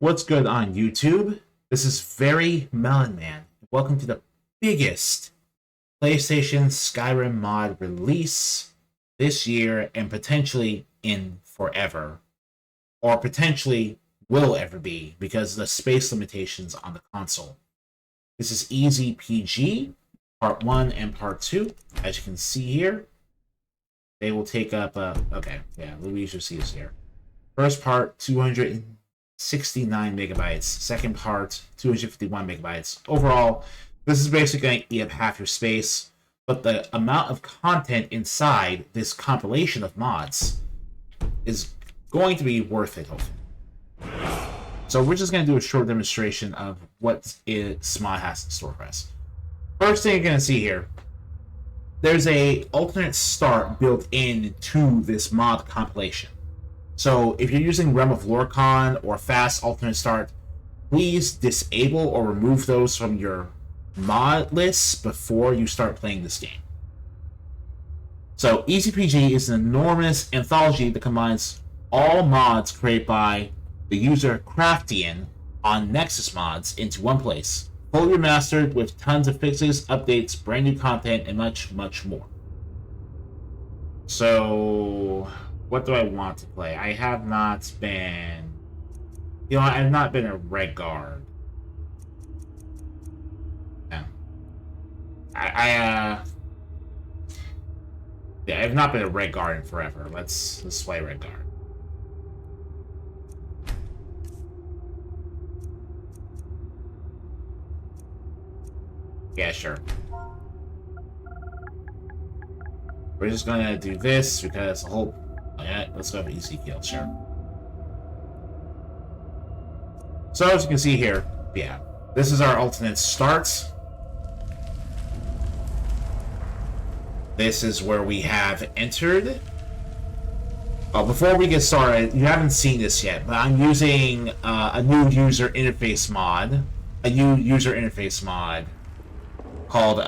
What's good on YouTube? This is Very Melon Man. Welcome to the biggest PlayStation Skyrim mod release this year and potentially in forever. Or potentially will ever be because of the space limitations on the console. This is ezPG, Part 1 and Part 2. As you can see here, they will take up, Louise is here. First part, 269 megabytes. Second part, 251 megabytes. Overall, this is basically going to eat up half your space, but the amount of content inside this compilation of mods is going to be worth it, hopefully. So we're just going to do a short demonstration of what this mod has in store for us. First thing you're going to see here, there's a alternate start built into this mod compilation. So if you're using Realm of Lorcon or Fast Alternate Start, please disable or remove those from your mod lists before you start playing this game. So ezPG is an enormous anthology that combines all mods created by the user Craftian on Nexus Mods into one place, fully remastered with tons of fixes, updates, brand new content, and much, much more. So what do I want to play? I have not been... I've not been a Red Guard. No. I've not been a Red Guard in forever. Let's play Red Guard. Yeah, sure. We're just gonna do this because the whole... Yeah, let's go for easy kill, sure. So as you can see here, yeah, this is our alternate start. This is where we have entered. Oh, before we get started, you haven't seen this yet, but I'm using a new user interface mod. Called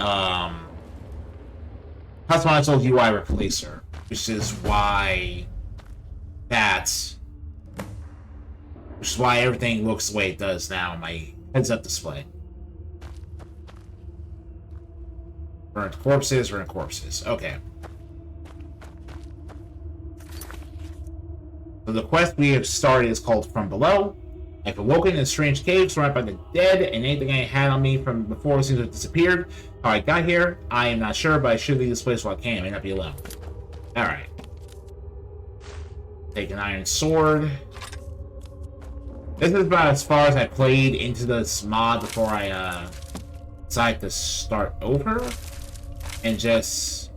Customizable UI Replacer, which is why everything looks the way it does now on my heads-up display. Burnt corpses. Okay. So the quest we have started is called From Below. I've awoken in a strange cave surrounded by the dead, and anything I had on me from before seems to have disappeared. How I got here, I am not sure, but I should leave this place while I can. I may not be alone. Alright. Take an iron sword. This is about as far as I played into this mod before I decide to start over and just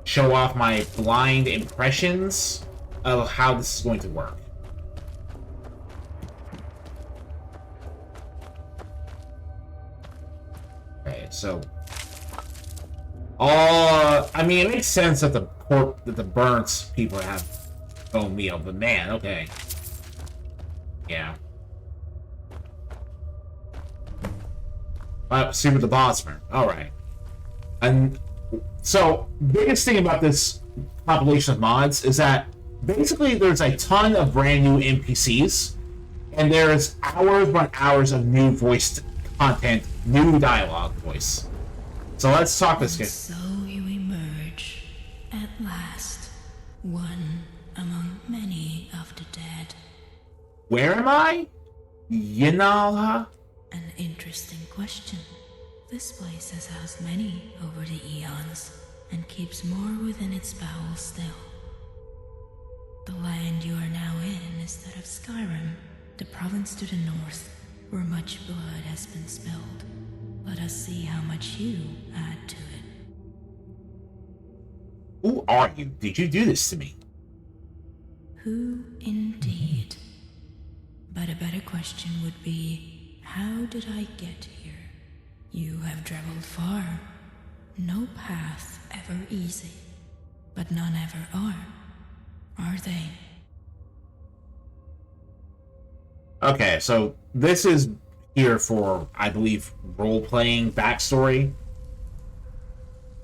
show off my blind impressions of how this is going to work. Okay, so I mean, it makes sense that the burnt people have bone meal, but man, okay. Yeah. See with the bossman. Alright. And so, biggest thing about this compilation of mods is that basically there's a ton of brand new NPCs, and there's hours upon hours of new voiced content, new dialogue voice. So let's talk this game. So you emerge, at last, one among many of the dead. Where am I? Yinalha? An interesting question. This place has housed many over the eons, and keeps more within its bowels still. The land you are now in is that of Skyrim, the province to the north, where much blood has been spilled. Let us see how much you add to it. Who are you? Did you do this to me? Who indeed? But a better question would be, how did I get here? You have traveled far. No path ever easy, but none ever are they? Okay, so this is here for, I believe, role-playing backstory.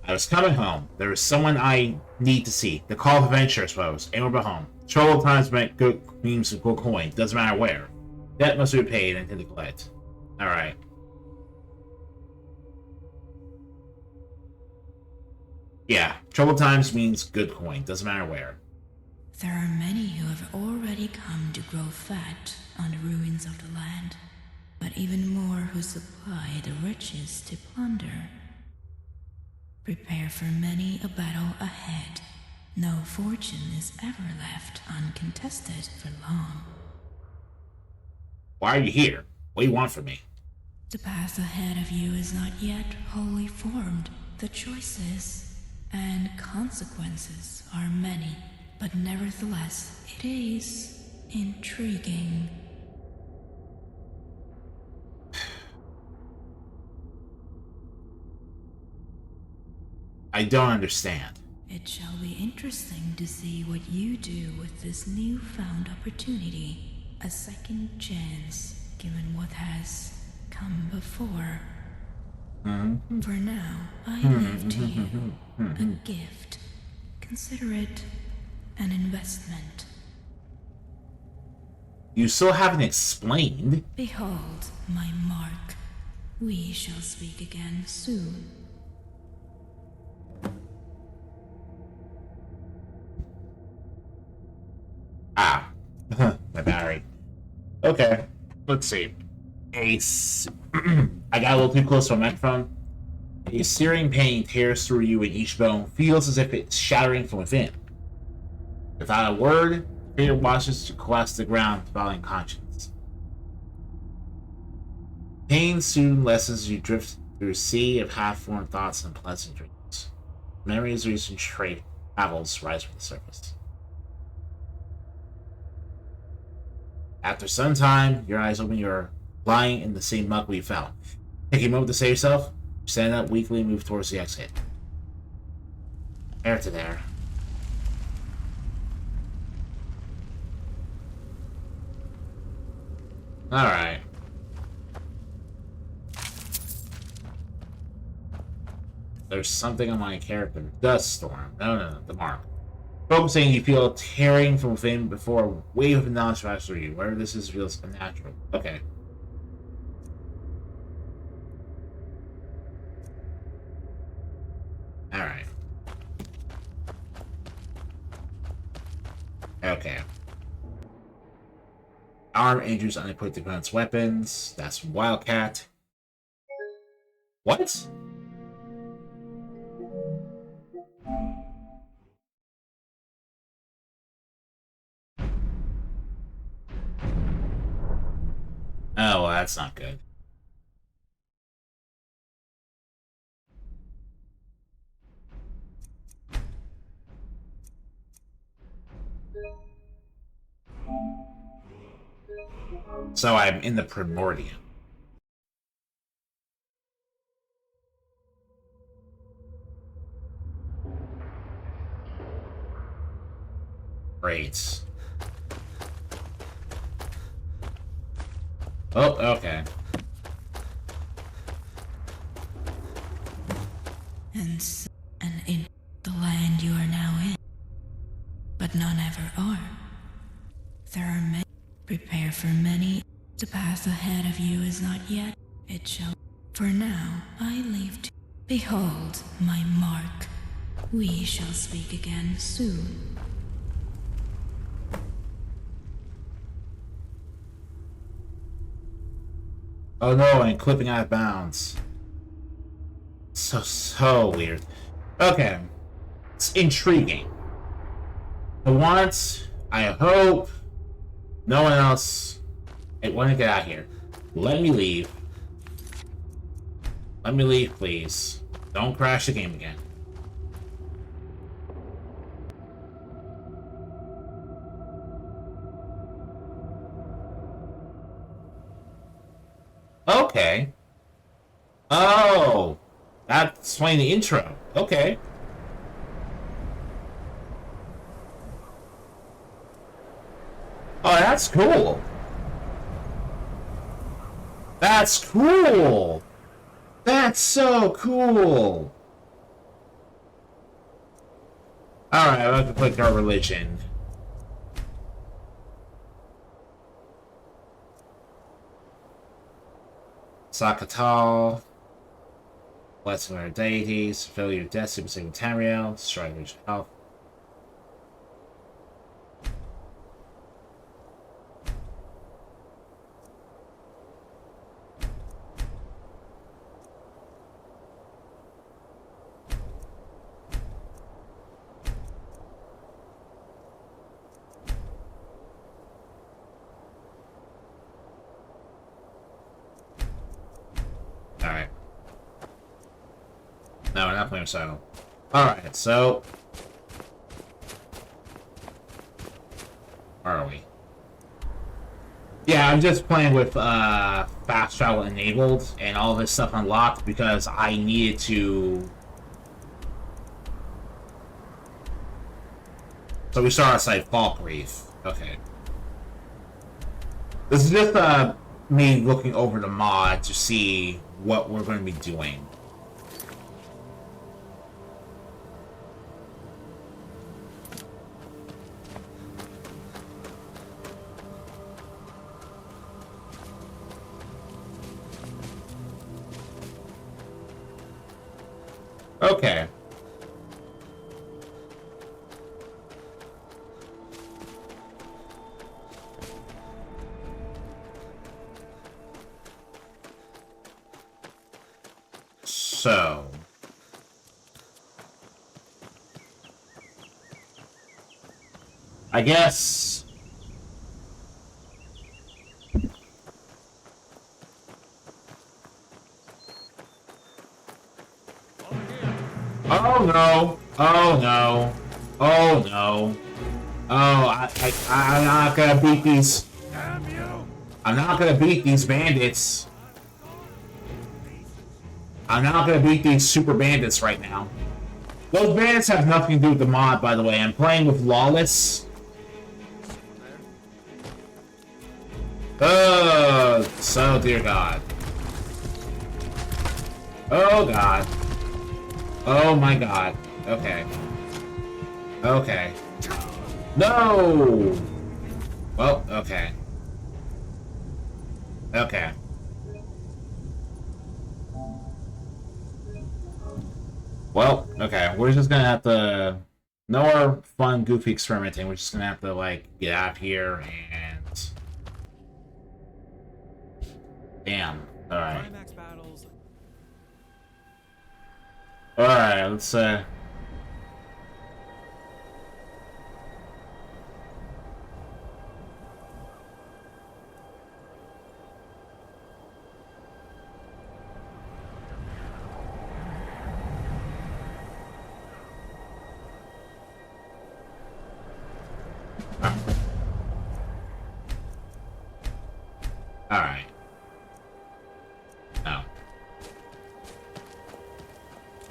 I was coming home. There was someone I need to see. The call of adventure, I suppose. Anywhere but home. Troll times meant good means of good coin. Doesn't matter where. Debt must be paid and to collect. Alright. Yeah, troubled times means good coin. Doesn't matter where. There are many who have already come to grow fat on the ruins of the land, but even more who supply the riches to plunder. Prepare for many a battle ahead. No fortune is ever left uncontested for long. Why are you here? What do you want from me? The path ahead of you is not yet wholly formed. The choices and consequences are many, but nevertheless, it is intriguing. I don't understand. It shall be interesting to see what you do with this newfound opportunity. A second chance, given what has come before. For now, I leave to you a gift. Consider it an investment. You still haven't explained. Behold my mark. We shall speak again soon. Ah. My battery. Okay. Let's see. Ace. I got a little too close to my microphone. A searing pain tears through you and each bone feels as if it's shattering from within. Without a word, fear watches you collapse to the ground, following conscience. Pain soon lessens as you drift through a sea of half-formed thoughts and pleasant dreams. Memories of recent travels rise from the surface. After some time, your eyes open, you're lying in the same muck we fell. Taking a moment to save yourself, stand up weakly and move towards the exit. Air to there. Alright. There's something on my character. Dust storm. No, the mark. Focusing, you feel tearing from within before a wave of knowledge passes through you. Whatever this is feels unnatural. Okay. Alright. Okay. Arm injures unequipped defense weapons. That's Wildcat. What? Oh, well, that's not good. So I'm in the Primordium. Great. Oh, okay. And in the land you are now in, but none ever are. There are many. Prepare for many. The path ahead of you is not yet. It shall. For now, I leave to. Behold my mark. We shall speak again soon. Oh no, I'm clipping out of bounds. So weird. Okay. It's intriguing. I hope no one else. Hey, want to get out of here. Let me leave. Let me leave, please. Don't crash the game again. Okay. Oh! That's playing the intro. Okay. Oh, that's cool. That's cool. That's so cool. Alright, I'm about to click our religion. Sakatal. Blessing our deities. Fulfill your destiny with Secretarial. Strike your health. Alright. No, we're not playing Recital. Alright, so... Where are we? Yeah, I'm just playing with fast travel enabled and all this stuff unlocked because I needed to... So we start outside Falkreath. Okay. This is just me looking over the mod to see what we're going to be doing. Okay. So... I guess... Oh no! Oh no! Oh no! Oh, I'm not gonna beat these. I'm not gonna beat these bandits. I'm not gonna beat these super bandits right now. Those bandits have nothing to do with the mod, by the way. I'm playing with Lawless. Oh, so dear God. Oh God. Oh my God. Okay. Okay. No! Well, okay. Okay. Well, okay. We're just gonna have to... No more fun, goofy experimenting. We're just gonna have to, like, get out of here and... Damn. Alright. Alright, let's, Alright. Oh.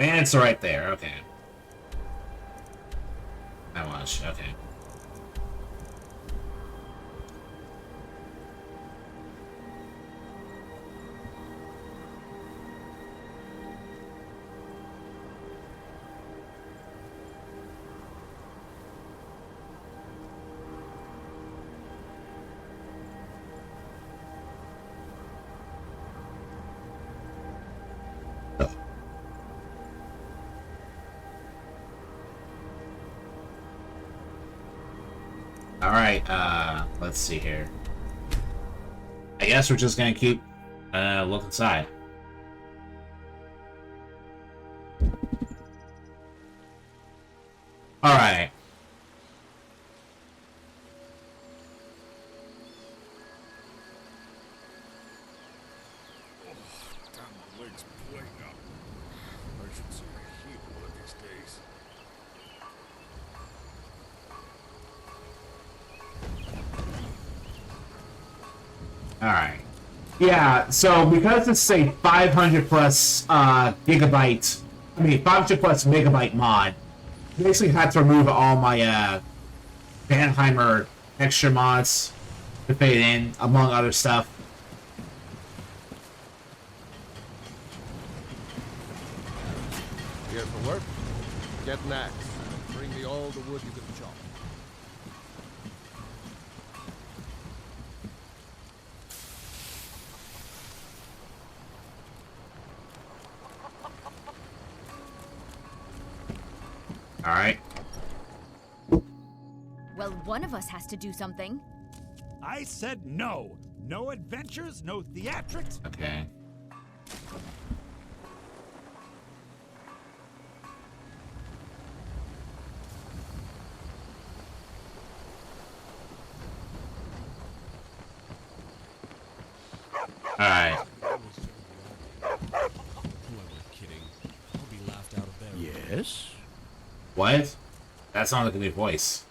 And it's right there, okay. I watch, okay. Alright, let's see here. I guess we're just gonna keep, look inside. Alright. Alright. Yeah, so because it's a 500 plus gigabyte, I mean 500 plus megabyte mod, I basically had to remove all my Vanheimer extra mods to fit it in, among other stuff. Here for work? Get an axe. Bring me all the wood you can chop. Alright. Well, one of us has to do something. I said no. No adventures, no theatrics. Okay. Alright. Yes? What? That sounds like a new voice.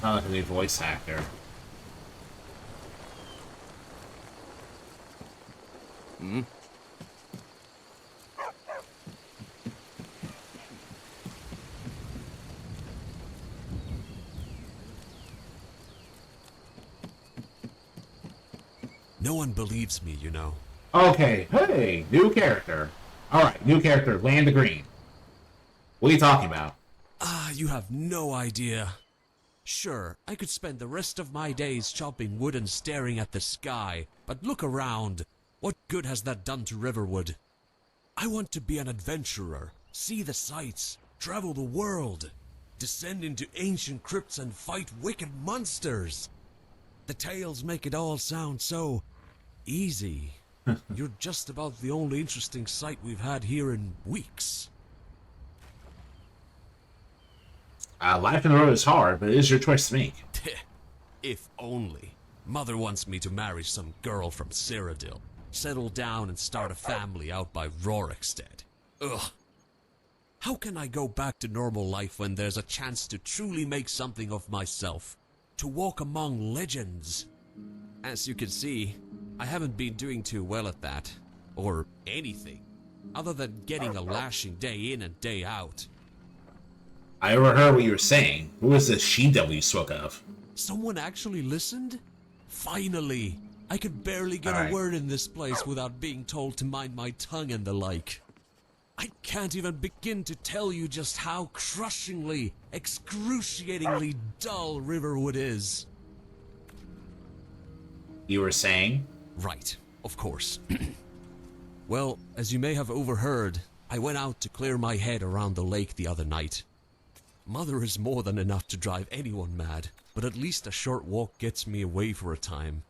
Sound like a new voice actor. Hmm? No one believes me, you know. Okay, hey, new character. Alright, new character, Land of Green. What are you talking about? Ah, you have no idea. Sure, I could spend the rest of my days chopping wood and staring at the sky, but look around. What good has that done to Riverwood? I want to be an adventurer, see the sights, travel the world, descend into ancient crypts and fight wicked monsters. The tales make it all sound so easy. You're just about the only interesting sight we've had here in weeks. Life on the road is hard, but it is your choice to make. If only. Mother wants me to marry some girl from Cyrodiil, settle down and start a family out by Rorikstead. Ugh. How can I go back to normal life when there's a chance to truly make something of myself? To walk among legends? As you can see, I haven't been doing too well at that. Or anything. Other than getting a lashing day in and day out. I overheard what you were saying. Who was this she-devil you spoke of? Someone actually listened? Finally! I could barely get Alright. a word in this place without being told to mind my tongue and the like. I can't even begin to tell you just how crushingly, excruciatingly dull Riverwood is. You were saying? Right, of course. Well, as you may have overheard, I went out to clear my head around the lake the other night. Mother is more than enough to drive anyone mad, but at least a short walk gets me away for a time.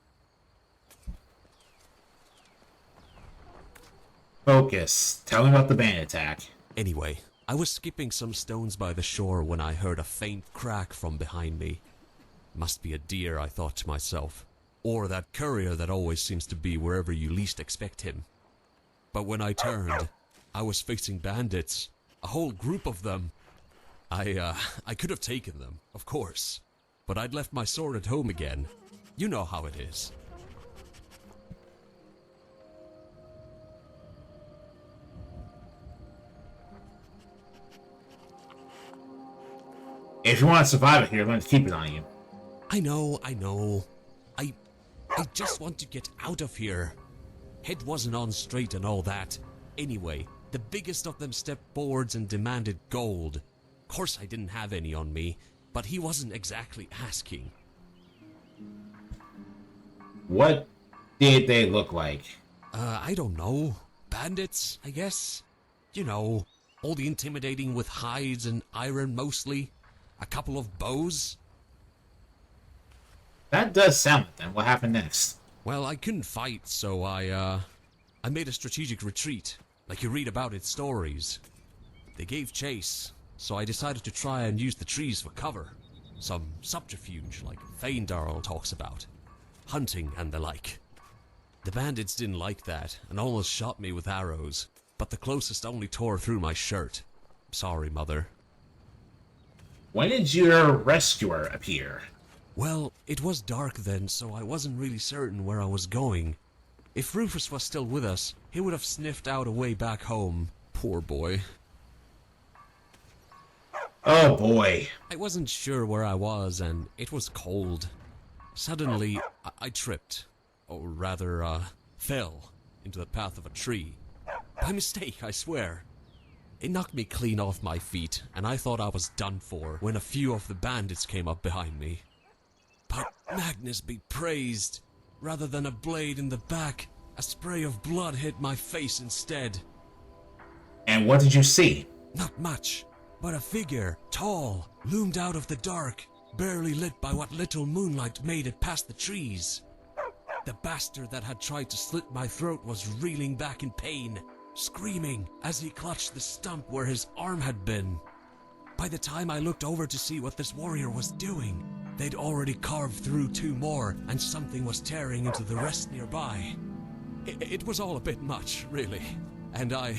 Focus. Tell me about the band attack. Anyway, I was skipping some stones by the shore when I heard a faint crack from behind me. Must be a deer, I thought to myself. Or that courier that always seems to be wherever you least expect him. But when I turned, I was facing bandits. A whole group of them. I could have taken them, of course. But I'd left my sword at home again. You know how it is. If you want to survive it here, I'm going to keep it on you. I know. I just want to get out of here. Head wasn't on straight and all that. Anyway, the biggest of them stepped forwards and demanded gold. Of course I didn't have any on me, but he wasn't exactly asking. What did they look like? I don't know. Bandits, I guess? You know, all the intimidating with hides and iron mostly. A couple of bows. That does sound like them. What happened next? Well, I couldn't fight, so I made a strategic retreat, like you read about in stories. They gave chase, so I decided to try and use the trees for cover. Some subterfuge, like Faindarl talks about. Hunting and the like. The bandits didn't like that, and almost shot me with arrows, but the closest only tore through my shirt. Sorry, Mother. When did your rescuer appear? Well, it was dark then, so I wasn't really certain where I was going. If Rufus was still with us, he would have sniffed out a way back home. Poor boy. Oh boy. I wasn't sure where I was, and it was cold. Suddenly, I tripped. Or rather, fell into the path of a tree. By mistake, I swear. It knocked me clean off my feet, and I thought I was done for when a few of the bandits came up behind me. But Magnus be praised, Rather than a blade in the back, a spray of blood hit my face instead. And what did you see? Not much, but a figure, tall, loomed out of the dark, barely lit by what little moonlight made it past the trees. The bastard that had tried to slit my throat was reeling back in pain, screaming as he clutched the stump where his arm had been. By the time I looked over to see what this warrior was doing, they'd already carved through 2 more, and something was tearing into the rest nearby. It was all a bit much, really, and I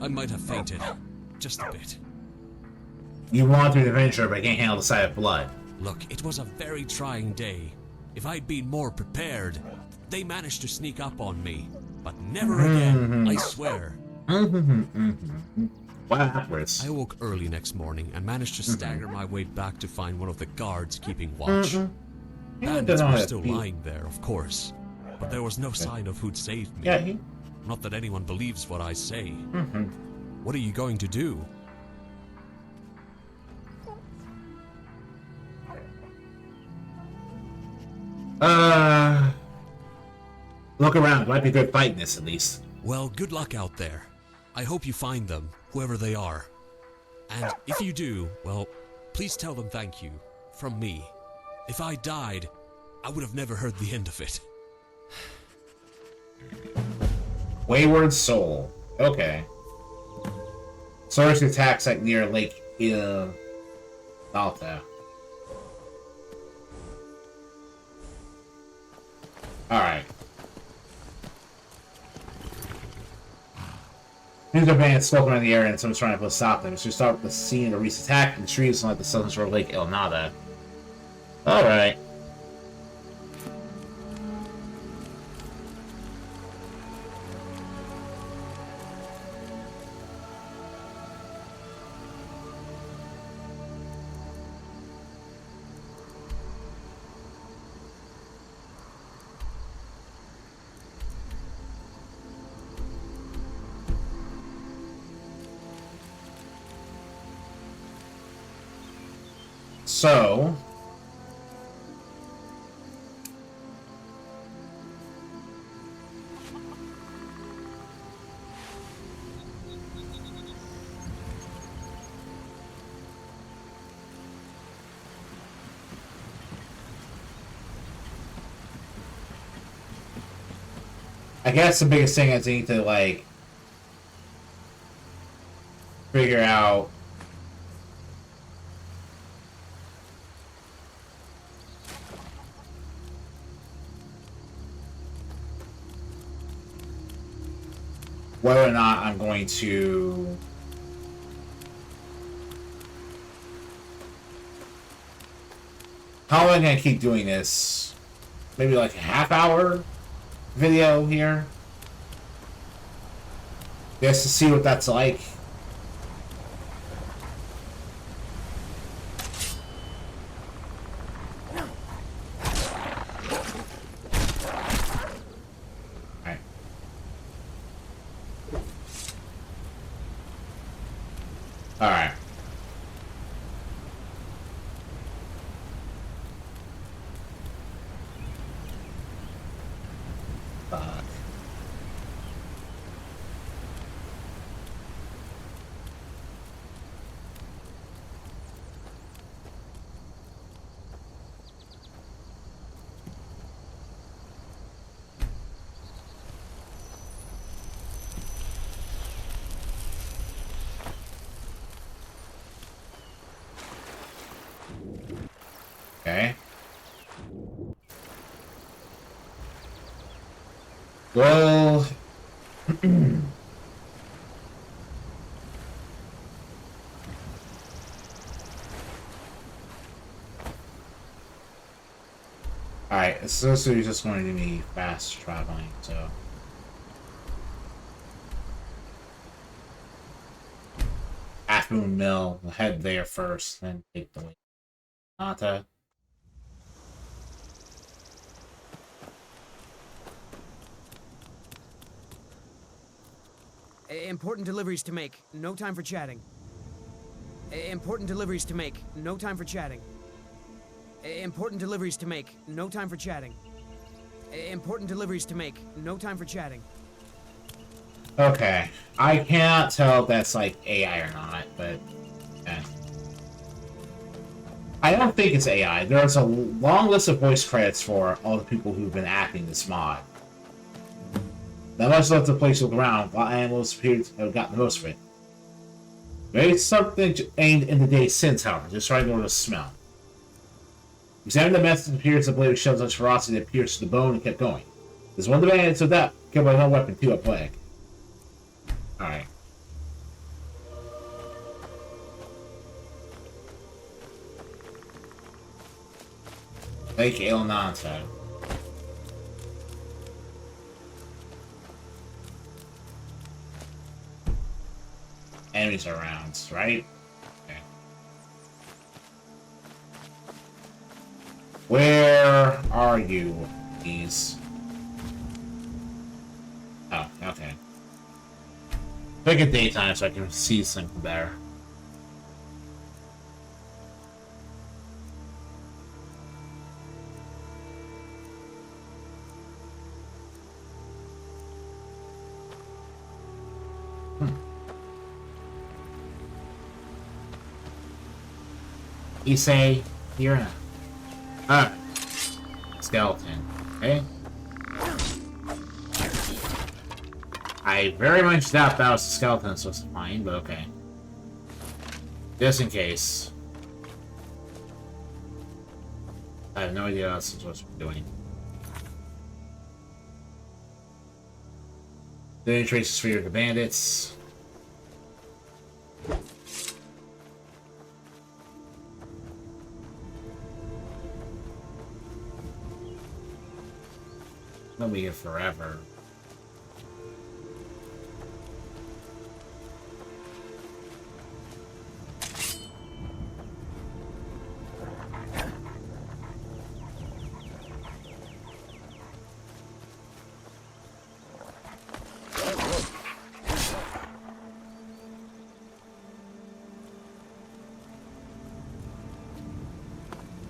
might have fainted, just a bit. You want through the adventure, but can't handle the sight of blood. Look, it was a very trying day. If I'd been more prepared, they managed to sneak up on me, but never again, I swear. Backwards. I awoke early next morning and managed to stagger my way back to find one of the guards keeping watch. Bandits were still lying there, of course, but there was no sign of who'd saved me. Yeah, Not that anyone believes what I say. What are you going to do? Look around. Might be good fighting this, at least. Well, good luck out there. I hope you find them, whoever they are. And if you do, well, please tell them thank you. From me. If I died, I would have never heard the end of it. Wayward Soul. Okay. Source attacks like near Lake Alta. Alright. Things are being spoken around the area and someone's trying to stop them. So we start with the scene of a recent attack in the trees like the southern shore of Lake El Nada. Alright. So, I guess the biggest thing is I need to, like, figure out whether or not I'm going to how am I going to keep doing this? Maybe like a half-hour video here? Just to see what that's like. Alright. Fuck. Okay. Well, alright, so you're just going to be fast traveling, so. Half Moon Mill, we'll head there first, then take the way. Nata. Important deliveries to make. No time for chatting. Important deliveries to make. No time for chatting. Important deliveries to make. No time for chatting. Important deliveries to make. No time for chatting. Okay. I cannot tell if that's like AI or not, but yeah. I don't think it's AI. There's a long list of voice credits for all the people who've been acting this mod. That much left the place to look around, while animals appeared to have gotten the most of it. Maybe it's something aimed in the day since, however, just trying to notice the smell. Examine the method of appearance of blade which shows such ferocity that pierced the bone and kept going. There's one demand so that killed by no weapon, too, a plague. Alright. Lake Elnanta. Enemies are around, right? Okay. Where are you, please? Oh, okay. Pick a daytime so I can see something better. You say you're a skeleton, okay? I very much doubt that was a skeleton supposed to find, but okay. Just in case. I have no idea what else I'm supposed to be doing. Then traces for the bandits. They'll be here forever.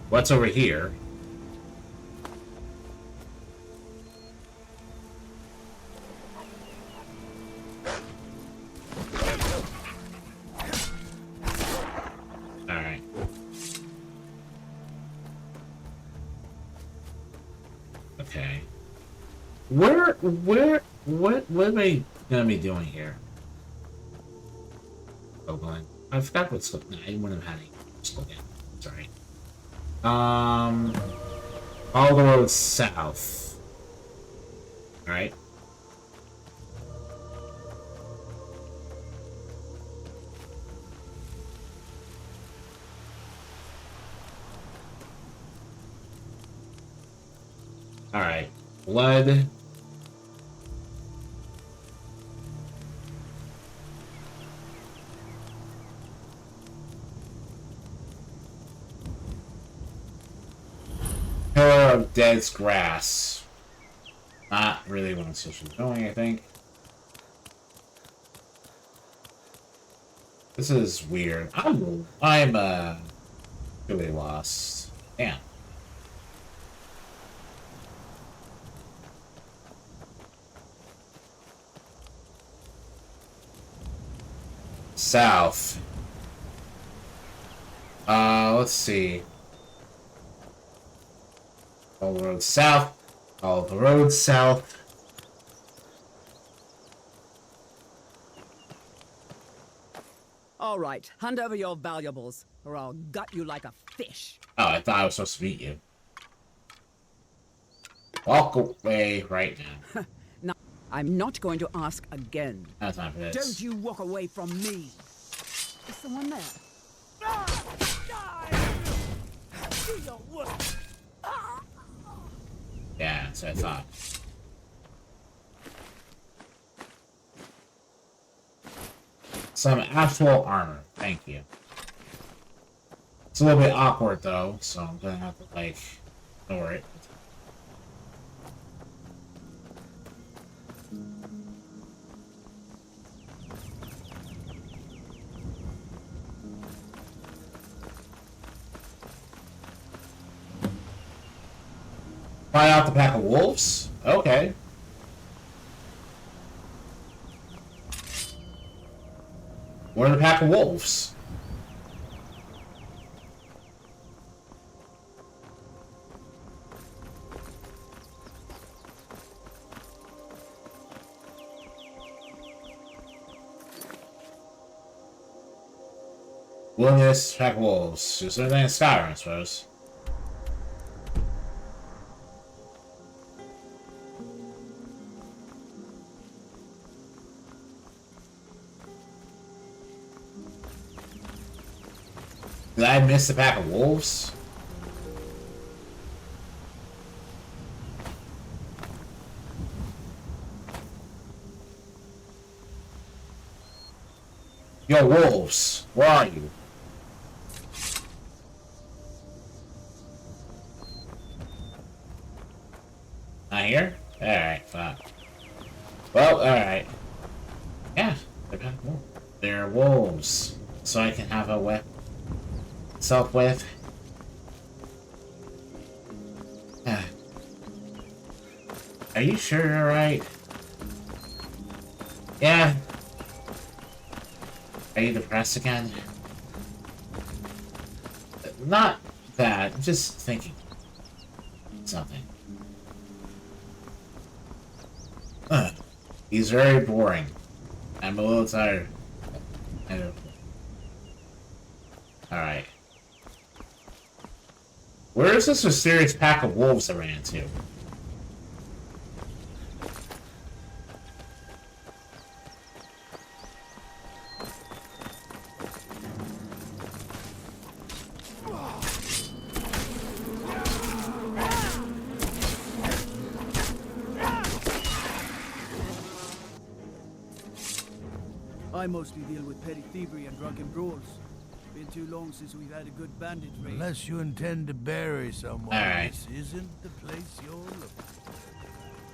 What's over here? Alright. Okay. What am I gonna be doing here? Oh, Glenn. I forgot what's going on. I wouldn't have had any. Slow down. Sorry. All the roads south. Alright. Alright. Blood. Pillar of Dead's Grass. Not really what I'm supposed to be doing, I think. This is weird. I'm really lost. Damn. South. Let's see. All the roads south. All the roads south. All right, hand over your valuables, or I'll gut you like a fish. Oh, I thought I was supposed to beat you. Walk away right now. Now, I'm not going to ask again. That's time for this. Don't you walk away from me. Is someone there? Do your work. Yeah, that's what I thought. Some actual armor. Thank you. It's a little bit awkward, though, so I'm gonna have to, like, ignore it. Fight off the pack of wolves? Okay. What are the pack of wolves? Wilderness, pack of wolves. There's anything in Skyrim, I suppose. Did I miss the pack of wolves? Yo, wolves, where are you? Not here? Alright, fine. Well, alright. Yeah, they're wolves. So I can have a weapon. Self with. Are you sure you're right? Yeah. Are you depressed again? Not that. I'm just thinking something. He's very boring. I'm a little tired. Alright. Where is this mysterious pack of wolves I ran into? I mostly deal with petty thievery and drunken brawls. Been too long since we've had a good bandit raid. Unless you intend to bury someone, Alright. This isn't the place you're looking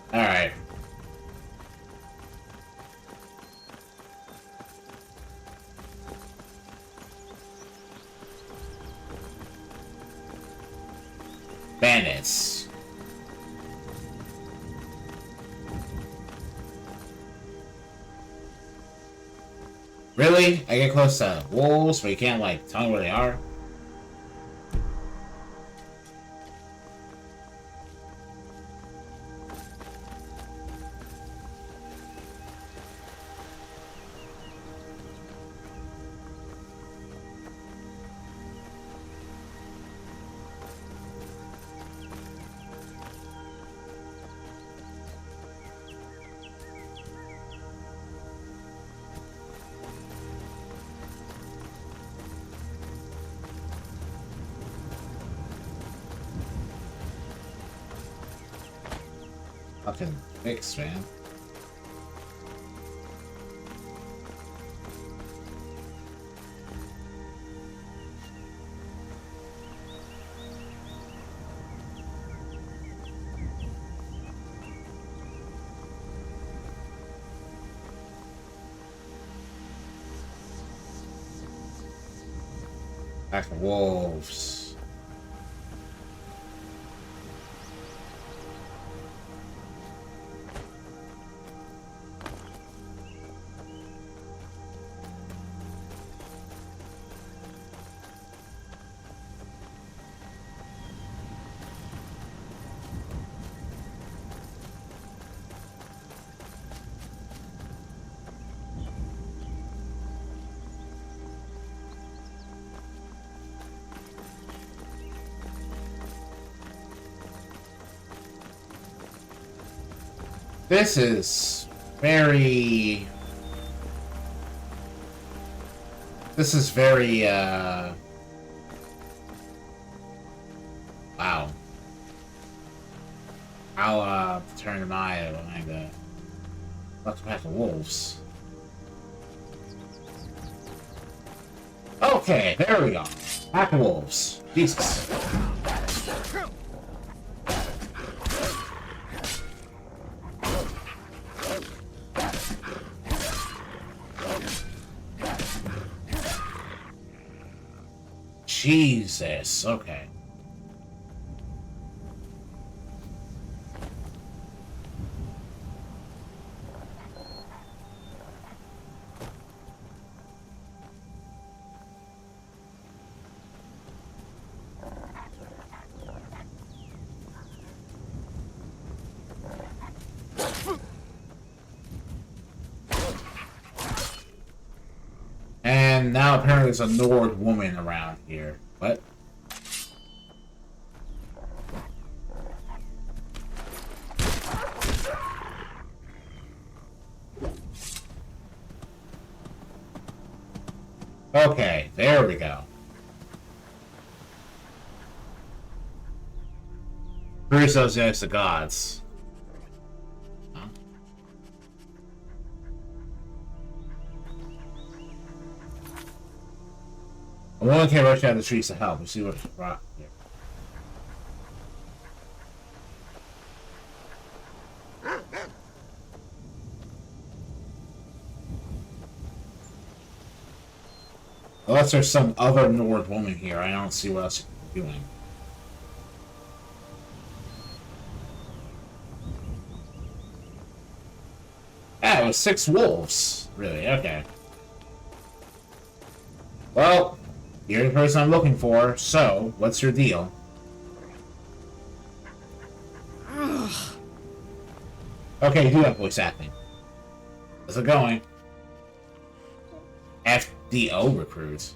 for. Alright. Bandits. Really? I get close to wolves, but you can't, like, tell me where they are? Fucking fix, man. Pack of wolves. This is very... Wow. I'll, turn an eye behind the... Let's pack of wolves. Okay, there we go. Pack of wolves. Jesus. Jesus, okay. now apparently there's a Nord woman around here. What? Okay, there we go. Crusoe's next to gods. Huh? A woman can't rush out of the trees to help. We'll see what's right here. Unless there's some other Nord woman here, I don't see what else you're doing. Ah, it was 6 wolves. Really? Okay. Well, you're the person I'm looking for, so what's your deal? Okay, you do have voice acting. How's it going? FDO recruits.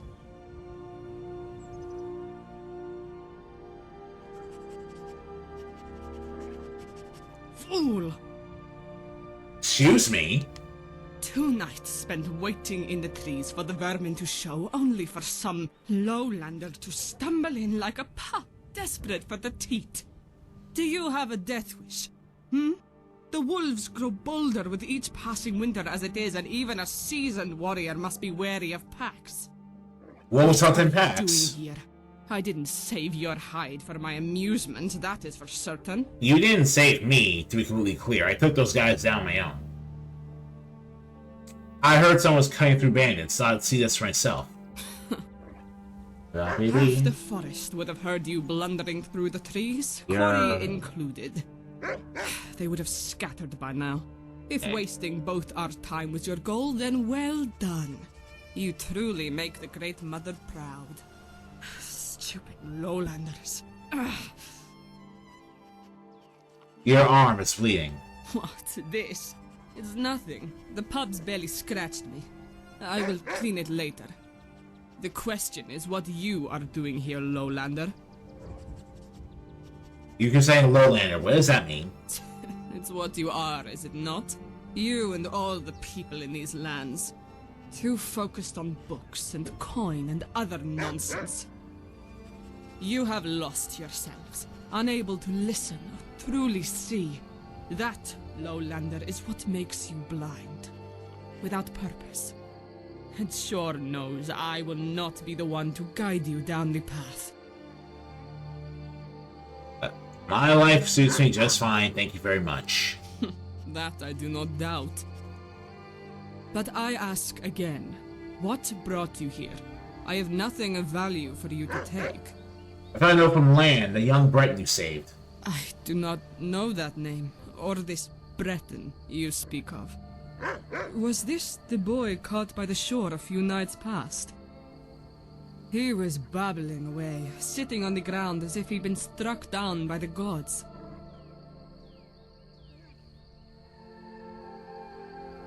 Fool! Excuse me? 2 nights spent waiting in the trees for the vermin to show, only for some lowlander to stumble in like a pup, desperate for the teat. Do you have a death wish? The wolves grow bolder with each passing winter as it is, and even a seasoned warrior must be wary of packs. What was something What are you packs? doing here? I didn't save your hide for my amusement, that is for certain. You didn't save me, to be completely clear. I took those guys down my own. I heard someone was cutting through bandits, so I'd see this for myself. Half the forest would have heard you blundering through the trees, Corey included. They would have scattered by now. If wasting both our time was your goal, then well done. You truly make the Great Mother proud. Stupid lowlanders. Your arm is bleeding. What, this? It's nothing. The pub's barely scratched me. I will clean it later. The question is what you are doing here, lowlander. You can say lowlander. What does that mean? It's what you are, is it not? You and all the people in these lands. Too focused on books and coin and other nonsense. You have lost yourselves, unable to listen or truly see. That, lowlander, is what makes you blind. Without purpose. And sure knows I will not be the one to guide you down the path. My life suits me just fine, thank you very much. That I do not doubt. But I ask again, what brought you here? I have nothing of value for you to take. I found out from land, the young Breton you saved. I do not know that name, or this Breton you speak of. Was this the boy caught by the shore a few nights past? He was babbling away, sitting on the ground as if he'd been struck down by the gods.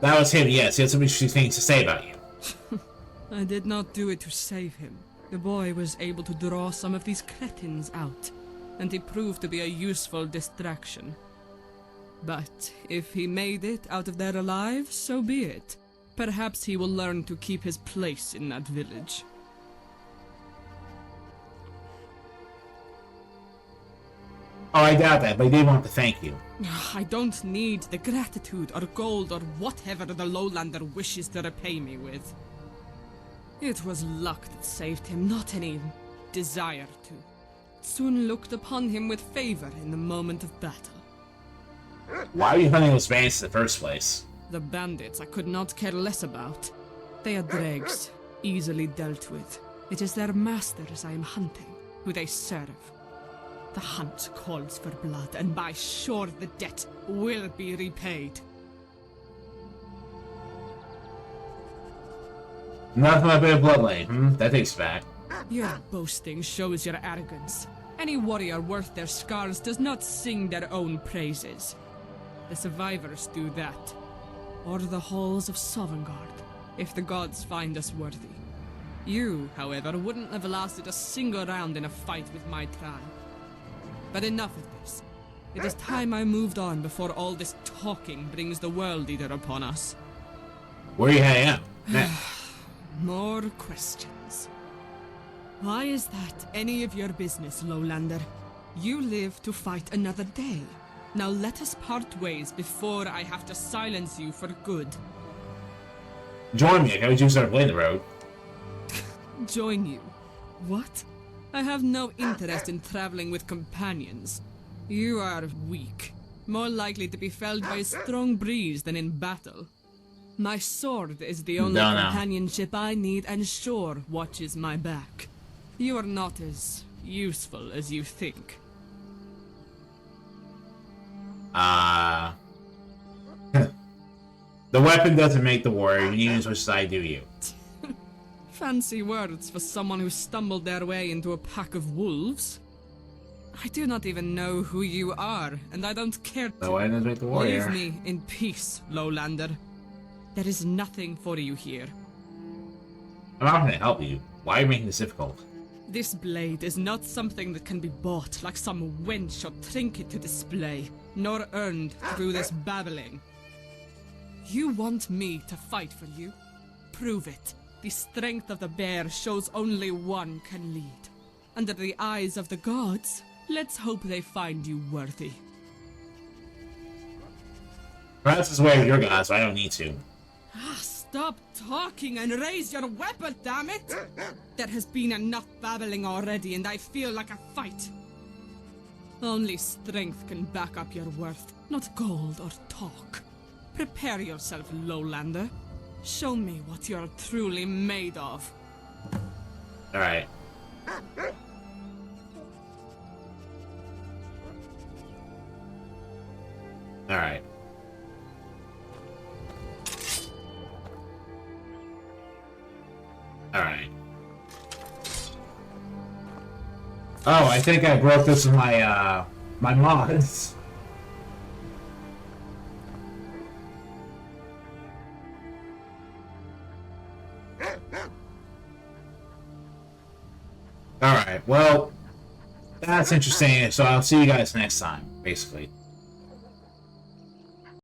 That was him, yes. He had some interesting things to say about you. I did not do it to save him. The boy was able to draw some of these cretins out, and he proved to be a useful distraction. But if he made it out of there alive, so be it. Perhaps he will learn to keep his place in that village. Oh, I doubt that, but he did want to thank you. I don't need the gratitude or gold or whatever the lowlander wishes to repay me with. It was luck that saved him, not any desire to. Soon looked upon him with favor in the moment of battle. Why are you hunting those bandits in the first place? The bandits I could not care less about. They are dregs, easily dealt with. It is their masters I am hunting, who they serve. The hunt calls for blood, and by sure the debt will be repaid. Nothing like a bit of bloodline, That takes back. Your boasting shows your arrogance. Any warrior worth their scars does not sing their own praises. The survivors do that. Or the halls of Sovngarde, if the gods find us worthy. You, however, wouldn't have lasted a single round in a fight with my tribe. But enough of this. It is time I moved on before all this talking brings the World Eater upon us. Where are you heading out? More questions. Why is that any of your business, Lowlander? You live to fight another day. Now let us part ways before I have to silence you for good. Join me. I you start playing the road. Join you? What? I have no interest in traveling with companions. You are weak, more likely to be felled by a strong breeze than in battle. My sword is the only companionship I need, and sure watches my back. You are not as useful as you think. The weapon doesn't make the warrior. You use which side do you? Fancy words for someone who stumbled their way into a pack of wolves. I do not even know who you are, and I don't care to. The weapon doesn't make the warrior. Leave me in peace, Lowlander. There is nothing for you here. I'm not going to help you. Why are you making this difficult? This blade is not something that can be bought like some wench or trinket to display, nor earned through this babbling. You want me to fight for you? Prove it. The strength of the bear shows only one can lead. Under the eyes of the gods, let's hope they find you worthy. Perhaps it's the way of your gods, so I don't need to. Stop talking and raise your weapon, damn it! There has been enough babbling already, and I feel like a fight. Only strength can back up your worth, not gold or talk. Prepare yourself, Lowlander. Show me what you're truly made of. Alright. Alright. Alright. Oh, I think I broke this with my, my mods. Alright, well, that's interesting, so I'll see you guys next time, basically.